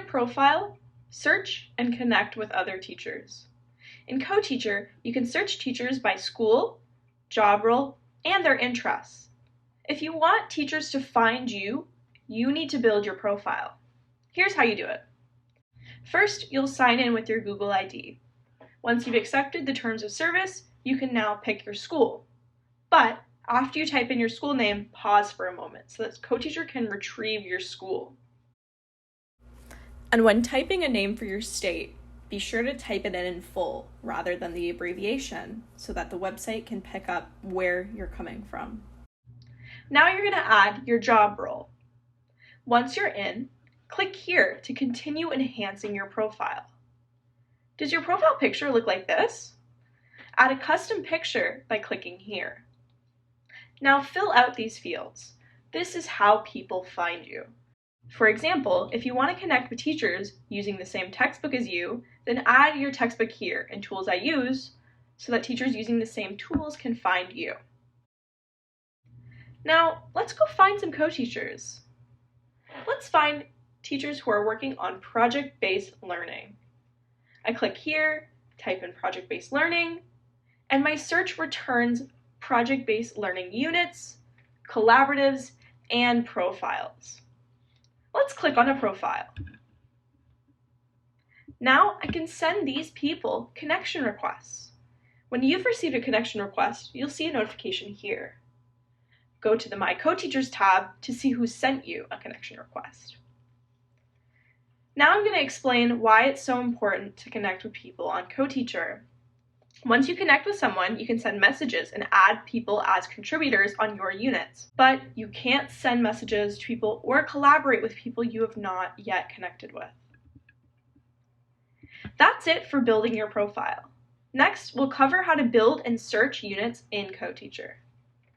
profile, search and connect with other teachers. In CoTeacher, you can search teachers by school, job role, and their interests. If you want teachers to find you, you need to build your profile. Here's how you do it. First, you'll sign in with your Google ID. Once you've accepted the terms of service, you can now pick your school. But after you type in your school name, pause for a moment so that CoTeacher can retrieve your school. And when typing a name for your state, be sure to type it in full rather than the abbreviation so that the website can pick up where you're coming from. Now you're going to add your job role. Once you're in, click here to continue enhancing your profile. Does your profile picture look like this? Add a custom picture by clicking here. Now fill out these fields. This is how people find you. For example, if you want to connect with teachers using the same textbook as you, then add your textbook here in Tools I Use so that teachers using the same tools can find you. Now, let's go find some co-teachers. Let's find teachers who are working on project-based learning. I click here, type in project-based learning, and my search returns project-based learning units, collaboratives, and profiles. Let's click on a profile. Now I can send these people connection requests. When you've received a connection request, you'll see a notification here. Go to the My Co-Teachers tab to see who sent you a connection request. Now I'm going to explain why it's so important to connect with people on CoTeacher. Once you connect with someone, you can send messages and add people as contributors on your units, but you can't send messages to people or collaborate with people you have not yet connected with. That's it for building your profile. Next, we'll cover how to build and search units in CoTeacher.